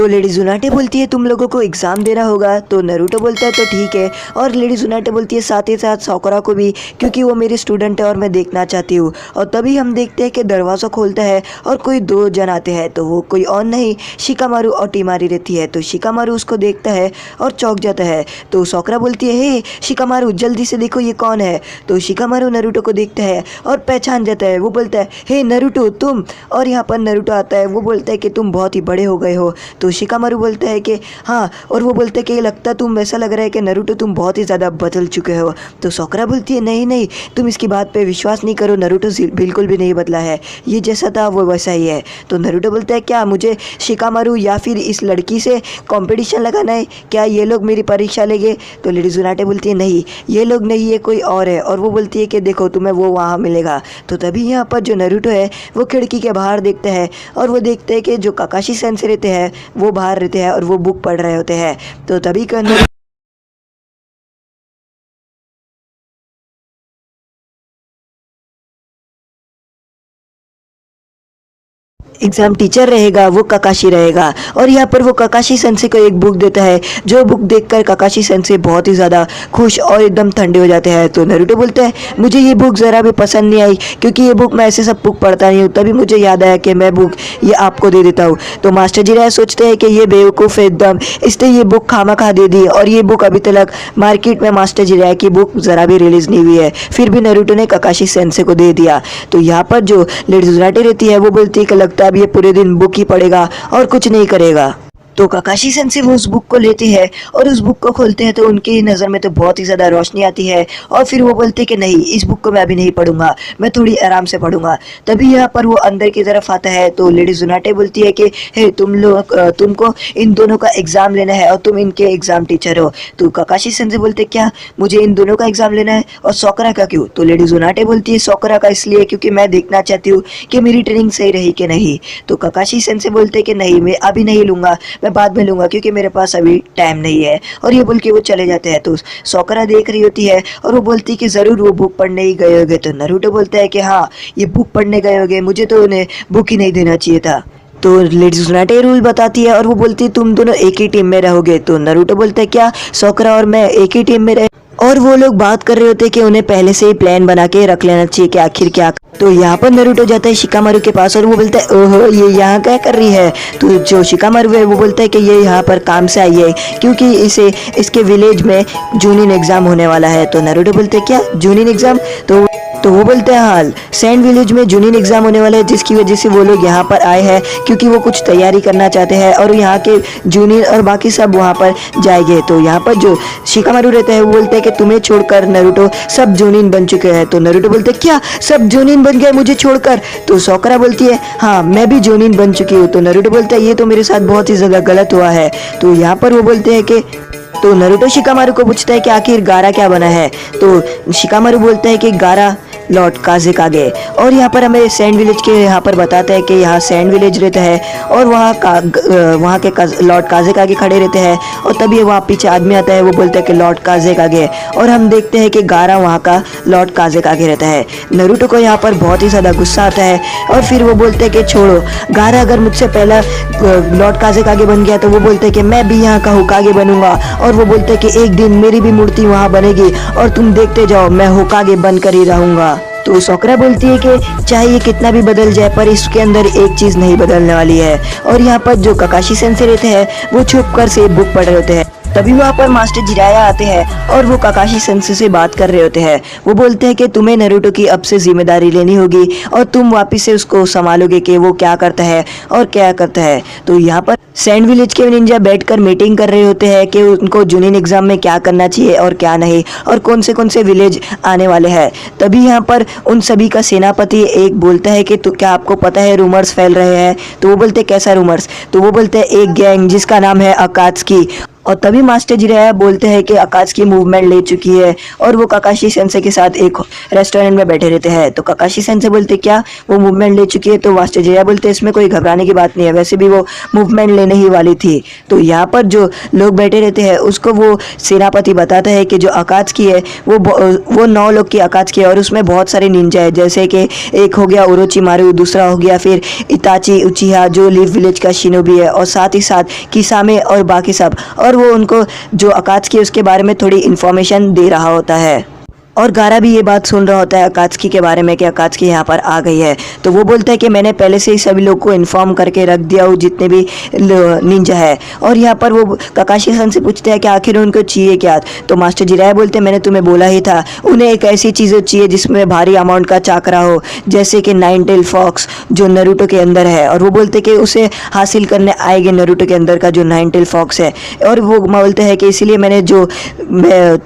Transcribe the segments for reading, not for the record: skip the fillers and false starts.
Lady जुनाटे बोलती है तुम लोगों को एग्ज़ाम देना होगा, तो नरूटो बोलता है तो ठीक है। और लेडी जुनाटे बोलती है साथ ही साथ साकुरा को भी, क्योंकि वो मेरी स्टूडेंट है और मैं देखना चाहती हूँ। और तभी हम देखते हैं कि दरवाज़ा खोलता है और कोई दो जन आते हैं, तो वो कोई और नहीं शिकामारू और टीमारी रहती है। तो शिकामारू उसको देखता है और चौंक जाता है। तो साकुरा बोलती है हे शिकामारू जल्दी से देखो ये कौन है। तो शिकामारू नरूटो को देखता है और पहचान जाता है। वो बोलता है हे नरूटो तुम। और यहाँ पर नरूटो आता है। वो बोलता है कि तुम बहुत ही बड़े हो गए हो। तो शिकामारू बोलता है कि हाँ, और वो बोलता है कि लगता तुम ऐसा लग रहा है कि नरूटो तुम बहुत ही ज़्यादा बदल चुके हो। तो साकुरा बोलती है नहीं नहीं, तुम इसकी बात पे विश्वास नहीं करो, नरूटो बिल्कुल भी नहीं बदला है, ये जैसा था वो वैसा ही है। तो नरूटो बोलता है क्या मुझे शिकामारू या फिर इस लड़की से कंपटीशन लगाना है, क्या ये लोग मेरी परीक्षा लेंगे। तो लेडी जुनाटे बोलती है नहीं ये लोग नहीं, ये कोई और है। और वो बोलती है कि देखो तुम्हें वो वहाँ मिलेगा। तो तभी यहाँ पर जो नरूटो है वो खिड़की के बाहर देखते हैं और वो देखते हैं कि जो काकाशी सेंसे रहते हैं वो बाहर रहते हैं और वो बुक पढ़ रहे होते हैं। तो तभी एग्ज़ाम टीचर रहेगा वो काकाशी रहेगा। और यहाँ पर वो काकाशी सेंसे को एक बुक देता है, जो बुक देखकर काकाशी सेंसे बहुत ही ज़्यादा खुश और एकदम ठंडे हो जाते हैं। तो नरूटो बोलता है मुझे ये बुक ज़रा भी पसंद नहीं आई, क्योंकि ये बुक मैं ऐसे सब बुक पढ़ता नहीं हूँ। तभी मुझे याद आया कि मैं बुक ये आपको दे देता हूँ। तो मास्टर जिराया सोचते हैं कि ये बेवकूफ़ है एकदम, इसलिए ये बुक खामखा दे दी। और ये बुक अभी तक मार्केट में मास्टर जिराया की बुक ज़रा भी रिलीज़ नहीं हुई है, फिर भी नरूटो ने काकाशी सेंसे को दे दिया। तो यहाँ पर जो लेडी जुनाटे रहती है वो बोलती है कि लगता है अब ये पूरे दिन बुक ही पढ़ेगा और कुछ नहीं करेगा। तो काकाशी सेंसे वो उस बुक को लेते हैं और उस बुक को खोलते हैं तो उनकी नज़र में तो बहुत ही ज़्यादा रोशनी आती है। और फिर वो बोलते हैं कि नहीं इस बुक को मैं अभी नहीं पढ़ूंगा, मैं थोड़ी आराम से पढ़ूंगा। तभी यहाँ पर वो अंदर की तरफ आता है। तो लेडी जुनाटे बोलती है कि हे तुम लोग तुमको इन दोनों का एग्ज़ाम लेना है और तुम इनके एग्ज़ाम टीचर हो। तो काकाशी सेंसे बोलते क्या मुझे इन दोनों का एग्ज़ाम लेना है, और साकुरा का क्यों। तो लेडी जुनाटे बोलती है साकुरा का इसलिए क्योंकि मैं देखना चाहती हूँ कि मेरी ट्रेनिंग सही रही कि नहीं। तो काकाशी सेंसे बोलते कि नहीं मैं अभी नहीं लूँगा, मैं बाद में लूँगा क्योंकि मेरे पास अभी टाइम नहीं है। और ये बोल के वो चले जाते हैं। तो साकुरा देख रही होती है और वो बोलती है कि ज़रूर वो बुक पढ़ने ही गए होंगे। तो नरूटो बोलता है कि हाँ ये बुक पढ़ने गए होंगे, मुझे तो उन्हें बुक ही नहीं देना चाहिए था। तो लेडी जुनाटे रूल बताती है और वो बोलती है तुम दोनों एक ही टीम में रहोगे। तो नरूटो बोलता है क्या साकुरा और मैं एक ही टीम में रहे। और वो लोग बात कर रहे होते हैं कि उन्हें पहले से ही प्लान बना के रख लेना चाहिए कि आखिर क्या। तो यहाँ पर नरूटो जाता है शिकामारू के पास और वो बोलता है ओहो ये यहाँ क्या कर रही है। तो जो शिकामारू है वो बोलता है कि ये यहाँ पर काम से आई है क्योंकि इसके विलेज में जूनिन एग्जाम होने वाला है। तो नरूटो बोलते हैं क्या जूनिन एग्जाम। तो वो बोलते हैं हाल सैंड विलेज में जूनिन एग्जाम होने वाला है, जिसकी वजह से वो लोग यहाँ पर आए हैं क्योंकि वो कुछ तैयारी करना चाहते हैं और यहाँ के जूनिन और बाकी सब वहाँ पर जाएंगे। तो यहाँ पर जो शिकामारू रहता है वो बोलते हैं कि तुम्हें छोड़कर नरूटो सब जूनिन बन चुके हैं। तो नरूटो बोलते हैं क्या सब जूनिन बन गए मुझे छोड़कर। तो साकुरा बोलती है हाँ मैं भी जूनिन बन चुकी हूँ। तो नरूटो बोलता है ये तो मेरे साथ बहुत ही ज़्यादा गलत हुआ है। तो यहाँ पर वो बोलते हैं कि तो नरूटो शिकामारू को पूछता है कि आखिर गारा क्या बना है। तो शिकामारू बोलता है कि गारा लॉर्ड काज़ेकागे। और यहाँ पर हमें सैंड विलेज के यहाँ पर बताते हैं कि यहाँ सैंड विलेज रहता है और वहाँ के लॉर्ड काज़ेकागे खड़े रहते हैं। और तभी वहाँ पीछे आदमी आता है, वो बोलता है कि लॉर्ड काज़ेकागे। और हम देखते हैं कि गारा वहाँ का लॉर्ड काज़ेकागे रहता है। नरूटो को यहाँ पर बहुत ही ज़्यादा गुस्सा आता है और फिर वो बोलते हैं कि छोड़ो गारा अगर मुझसे पहला लॉर्ड काज़ेकागे बन गया तो वो बोलते हैं कि मैं भी यहाँ का होकागे बनूंगा। और वो बोलते हैं कि एक दिन मेरी भी मूर्ति वहाँ बनेगी और तुम देखते जाओ मैं होकागे बनकर ही रहूँगा। तो साकुरा बोलती है कि चाहे ये कितना भी बदल जाए पर इसके अंदर एक चीज़ नहीं बदलने वाली है। और यहाँ पर जो काकाशी सेंसे रहते हैं वो छुप कर से बुक पढ़ रहे होते हैं। तभी वहाँ पर मास्टर जिराया आते हैं और वो काकाशी सेंसे से बात कर रहे होते हैं। वो बोलते हैं कि तुम्हें नरूटो की अब से जिम्मेदारी लेनी होगी और तुम वापस से उसको संभालोगे कि वो क्या करता है और क्या करता है। तो यहाँ पर सैंड विलेज के निंजा बैठकर मीटिंग कर रहे होते हैं कि उनको जूनिन एग्जाम में क्या करना चाहिए और क्या नहीं, और कौन से विलेज आने वाले हैं। तभी यहाँ पर उन सभी का सेनापति एक बोलता है कि तो क्या आपको पता है रूमर्स फैल रहे हैं। तो वो बोलते कैसा रूमर्स। तो वो बोलते हैं एक गैंग जिसका नाम है अकात्सुकी और तभी मास्टर जिराया बोलते हैं कि अकात्सुकी मूवमेंट ले चुकी है और वो काकाशी सेंसे के साथ एक रेस्टोरेंट में बैठे रहते हैं। तो काकाशी सेंसे बोलते क्या वो मूवमेंट ले चुकी है? तो मास्टर जिराया बोलते हैं इसमें कोई घबराने की बात नहीं है, वैसे भी वो मूवमेंट लेने ही वाली थी। तो यहाँ पर जो लोग बैठे रहते हैं उसको वो सेनापति बताता है कि जो अकात्सुकी है वो 9 लोग की अकात्सुकी है और उसमें बहुत सारे निंजा है, जैसे कि एक हो गया ओरोचिमारू, दूसरा हो गया फिर इताची उचिहा जो लीफ विलेज का शिनोबी है, और साथ ही साथ किसामे और बाकी सब। और वो उनको जो अकात्सुकी है उसके बारे में थोड़ी इन्फॉर्मेशन दे रहा होता है। और गारा भी ये बात सुन रहा होता है अकात्सुकी के बारे में कि अकात्सुकी यहाँ पर आ गई है। तो वो बोलता है कि मैंने पहले से ही सभी लोग को इन्फॉर्म करके रख दिया हूँ जितने भी निंजा है। और यहाँ पर वो काकाशी सन से पूछते हैं कि आखिर उनको चाहिए क्या? तो मास्टर जिराया बोलते हैं मैंने तुम्हें बोला ही था, उन्हें एक ऐसी चीज़ चाहिए जिसमें भारी अमाउंट का चाकरा हो, जैसे कि 9 टेल फॉक्स जो नरूटो के अंदर है। और वो बोलते कि उसे हासिल करने आएंगे नरूटो के अंदर का जो 9 टेल फॉक्स है। और वो बोलते हैं कि इसीलिए मैंने जो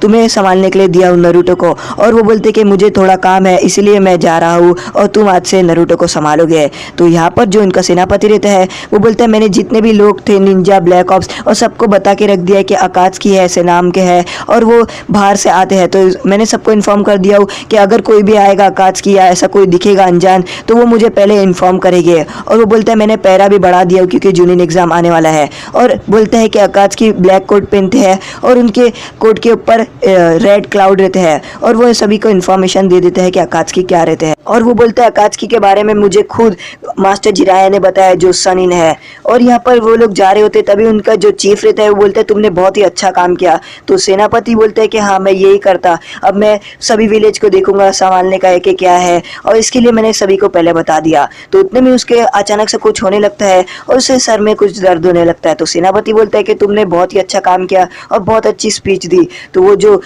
तुम्हें संभालने के लिए दिया हूँ नरूटो को। और वो बोलते कि मुझे थोड़ा काम है इसलिए मैं जा रहा हूँ और तुम आज से नरूटो को संभालोगे। तो यहाँ पर जो इनका सेनापति रहता है वो बोलता है मैंने जितने भी लोग थे निंजा ब्लैक ऑप्स और सबको बता के रख दिया है कि अकात्सुकी है ऐसे नाम के है और वो बाहर से आते हैं। तो मैंने सबको इन्फॉर्म कर दिया हूँ कि अगर कोई भी आएगा अकात्सुकी या ऐसा कोई दिखेगा अनजान तो वो मुझे पहले इन्फॉर्म करेंगे। और वो बोलता है मैंने पैरा भी बढ़ा दिया क्योंकि जूनियर एग्जाम आने वाला है। और बोलता है कि अकात्सुकी ब्लैक कोट पहनते हैं और उनके कोट के ऊपर रेड क्लाउड रहते हैं और वो सभी को इन्फॉर्मेशन दे देते हैं कि अकात्सुकी क्या रहते हैं। और वो बोलता है अकात्सुकी के बारे में मुझे खुद मास्टर जिराया ने बताया जो सनिन है। और यहाँ पर वो लोग जा रहे होते तभी उनका जो चीफ रहता है वो बोलता है तुमने बहुत ही अच्छा काम किया। तो सेनापति बोलता है कि हाँ मैं यही करता, अब मैं सभी विलेज को देखूंगा संभालने का है कि क्या है और इसके लिए मैंने सभी को पहले बता दिया। तो उतने में उसके अचानक से कुछ होने लगता है और उससे सर में कुछ दर्द होने लगता है। तो सेनापति बोलता है कि तुमने बहुत ही अच्छा काम किया और बहुत अच्छी स्पीच दी। तो वो जो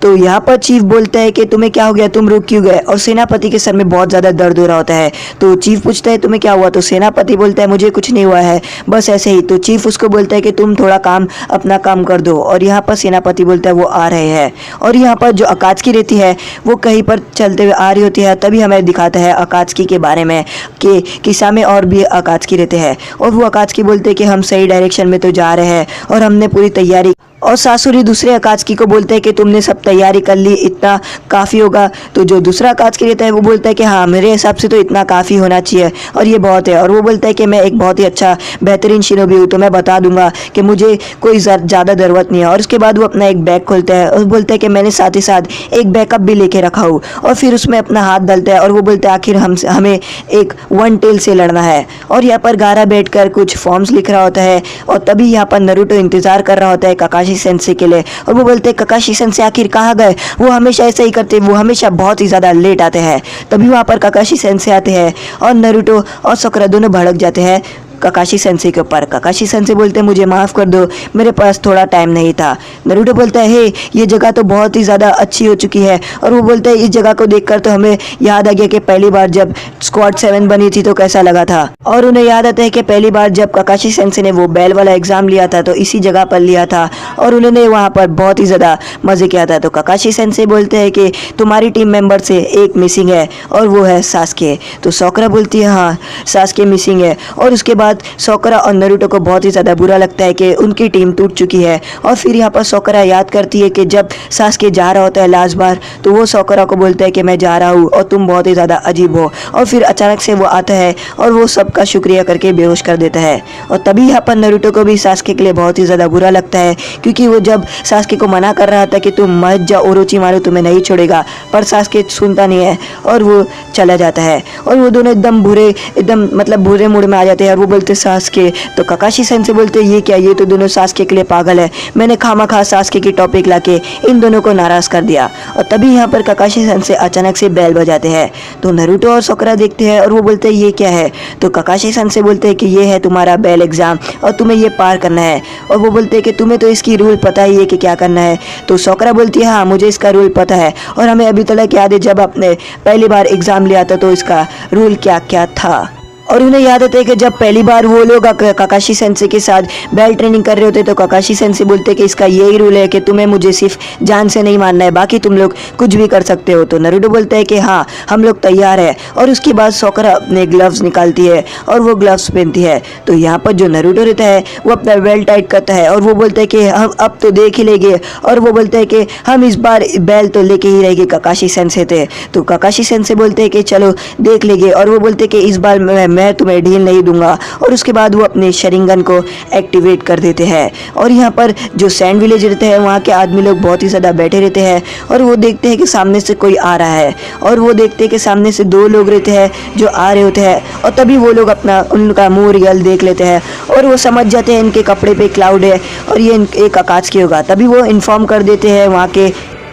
तो यहाँ पर चीफ बोलता है कि तुम्हें क्या हो गया, तुम रुक क्यों गए? और सेनापति के सर में बहुत ज़्यादा दर्द हो रहा होता है। तो चीफ पूछता है तुम्हें क्या हुआ? तो सेनापति बोलता है मुझे कुछ नहीं हुआ है, बस ऐसे ही। तो चीफ उसको बोलता है कि तुम थोड़ा अपना काम कर दो। और यहाँ पर सेनापति बोलता है वो आ रहे हैं। और यहाँ पर जो अकात्सुकी रहती है वो कहीं पर चलते हुए आ रही होती है, तभी हमें दिखाता है अकात्सुकी के बारे में कि किसा में और भी अकात्सुकी रहते हैं। और वो अकात्सुकी बोलते हैं कि हम सही डायरेक्शन में तो जा रहे हैं और हमने पूरी तैयारी। और सासुरी दूसरे अकात्सुकी को बोलते हैं कि तुमने सब तैयारी कर ली, इतना काफ़ी होगा। तो जो दूसरा अकात्सुकी रहता है वो बोलता है कि हाँ मेरे हिसाब से तो इतना काफ़ी होना चाहिए और ये बहुत है। और वो बोलता है कि मैं एक बहुत ही अच्छा बेहतरीन शिनोबी हूँ, तो मैं बता दूंगा कि मुझे कोई ज़्यादा ज़रूरत नहीं है। और उसके बाद वो अपना एक बैग खोलता है और बोलता है कि मैंने साथ ही साथ एक बैकअप भी लेके रखा हूँ। और फिर उसमें अपना हाथ डालता है और वो बोलता है आखिर हमें एक 1 टेल से लड़ना है। और यहाँ पर गारा बैठकर कुछ फॉर्म्स लिख रहा होता है और तभी यहाँ पर नरूटो इंतजार कर रहा होता है काकाशी सेंसे के लिए। और वो बोलते हैं काकाशी सेंसे आखिर कहाँ गए? वो हमेशा ऐसा ही करते, वो हमेशा बहुत ही ज़्यादा लेट आते हैं। तभी वहाँ पर काकाशी सेंसे आते हैं और नरूटो और साकुरा दोनों भड़क जाते हैं काकाशी सेंसे के ऊपर। काकाशी सेंसे बोलते हैं मुझे माफ़ कर दो, मेरे पास थोड़ा टाइम नहीं था। नरूटो बोलता है हे ये जगह तो बहुत ही ज़्यादा अच्छी हो चुकी है। और वो बोलता है इस जगह को देखकर तो हमें याद आ गया कि पहली बार जब स्क्वाड 7 बनी थी तो कैसा लगा था। और उन्हें याद आता है कि पहली बार जब काकाशी सेंसे ने वो बैल वाला एग्ज़ाम लिया था तो इसी जगह पर लिया था और उन्होंने वहाँ पर बहुत ही ज़्यादा मज़े किया था। तो काकाशी सेंसे बोलते हैं कि तुम्हारी टीम मेंबर से एक मिसिंग है और वो है सास्के। तो साकुरा बोलती है हाँ सास्के मिसिंग है। और उसके बाद साकुरा और नरूटो को बहुत ही ज़्यादा बुरा लगता है कि उनकी टीम टूट चुकी है। और फिर यहाँ पर साकुरा याद करती है कि जब सास्के जा रहा होता है लास्ट बार तो वो साकुरा को बोलता है कि मैं जा रहा हूँ और तुम बहुत ही ज़्यादा अजीब हो। और फिर अचानक से वो आता है और वो सबका शुक्रिया करके बेहोश कर देता है। और तभी यहाँ पर नरूटो को भी सास्के के लिए बहुत ही ज़्यादा बुरा लगता है क्योंकि वो जब सास्के को मना कर रहा था कि तुम मत जा ओरोचिमारू तुम्हें नहीं छोड़ेगा, पर सास्के सुनता नहीं है और वो चला जाता है। और वो दोनों एकदम मतलब बुरे मूड में आ जाते हैं और वो बोलते सास्के। तो काकाशी सेंसे बोलते ये क्या, ये तो दोनों सास्के के लिए पागल है, मैंने खामखा सास्के की टॉपिक लाके इन दोनों को नाराज कर दिया। और तभी यहाँ पर काकाशी सेंसे अचानक से बेल बजाते हैं। तो नरूटो और साकुरा देखते हैं और वो बोलते हैं ये क्या है? तो काकाशी सेंसे बोलते हैं कि ये है तुम्हारा बेल एग्जाम और तुम्हें ये पार करना है। और वो बोलते हैं कि तुम्हें तो इसकी रूल पता ही है कि क्या करना है। तो साकुरा बोलती है हाँ मुझे इसका रूल पता है और हमें अभी तक याद है जब आपने पहली बार एग्जाम लिया था तो इसका रूल क्या क्या था। और उन्हें याद आता है कि जब पहली बार वो लोग काकाशी सेंसे के साथ बेल ट्रेनिंग कर रहे होते तो काकाशी सेंसे बोलते कि इसका यही रूल है कि तुम्हें मुझे सिर्फ जान से नहीं मारना है, बाकी तुम लोग कुछ भी कर सकते हो। तो नारुतो बोलता है कि हाँ हम लोग तैयार है। और उसके बाद सोकरा अपने ग्लव्स निकालती है और वो ग्लव्स पहनती है। तो यहाँ पर जो नारुतो रहता है वो अपना बेल टाइट करता है और वो बोलता है कि हम अब तो देख ही लेंगे। और वो बोलता है कि हम इस बार बेल तो लेके ही रहेंगे काकाशी सेंसे थे। तो काकाशी सेंसे बोलते हैं कि चलो देख लेंगे। और वो बोलते हैं कि इस बार मैं तुम्हें ढील नहीं दूंगा। और उसके बाद वो अपने शरिंगन को एक्टिवेट कर देते हैं। और यहाँ पर जो सैंड विलेज रहते हैं वहाँ के आदमी लोग बहुत ही ज़्यादा बैठे रहते हैं और वो देखते हैं कि सामने से कोई आ रहा है। और वो देखते हैं कि सामने से दो लोग रहते हैं जो आ रहे होते हैं। और तभी वो लोग अपना उनका मुंह रियल देख लेते हैं और वो समझ जाते हैं इनके कपड़े पे क्लाउड है और ये एक अकात्सुकी होगा। तभी वो इन्फॉर्म कर देते हैं वहाँ के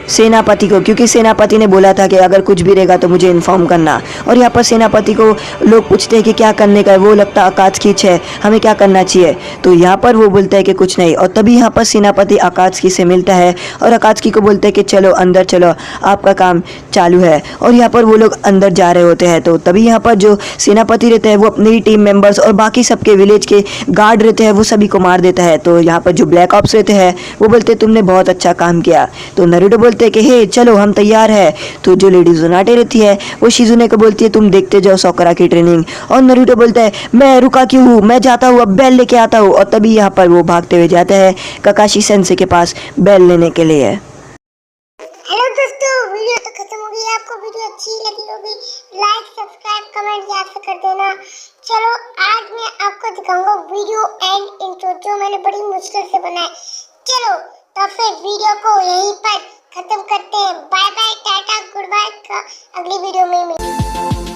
सेनापति को, क्योंकि सेनापति ने बोला था कि अगर कुछ भी रहेगा तो मुझे इन्फॉर्म करना। और यहाँ पर सेनापति को लोग पूछते हैं कि क्या करने का है। वो लगता अकात्सुकी है, हमें क्या करना चाहिए। तो यहाँ पर वो बोलता है कि कुछ नहीं। और तभी यहाँ पर सेनापति अकात्सुकी से मिलता है और अकात्सुकी को बोलते हैं कि चलो अंदर चलो, आपका काम चालू है। और यहाँ पर वो लोग अंदर जा रहे होते हैं। तो तभी यहाँ पर जो सेनापति रहते हैं वो अपनी टीम मेंबर्स और बाकी सबके विलेज के गार्ड रहते हैं वो सभी को मार देता है। तो यहाँ पर जो ब्लैक ऑप्स रहते हैं वो बोलते हैं तुमने बहुत अच्छा काम किया। तो नारुतो बोलते हैं कि हे चलो हम तैयार है। तो जो लेडी जोनाटे रहती है वो शिजुने को बोलती है तुम देखते जाओ सोकरा की ट्रेनिंग। और नारुतो बोलता है मैं रुका क्यों हूँ, मैं जाता हूँ, अब बेल लेके आता हूँ। और तभी यहाँ पर वो भागते हुए जाता है काकाशी सेंसे के पास बेल लेने के लिए। हेलो दोस्तों, वीडियो तो खत्म हो गई। आपको वीडियो अच्छी लगी होगी, लाइक सब्सक्राइब कमेंट याद से कर देना। चलो आज मैं आपको दिखाऊंगा वीडियो एंड इंट्रो जो मैंने बड़ी मुश्किल से बनाया। चलो तो फिर वीडियो को यहीं पर खत्म करते हैं। Bye bye, ta-ta, good bye. अगली वीडियो में मिलेंगे।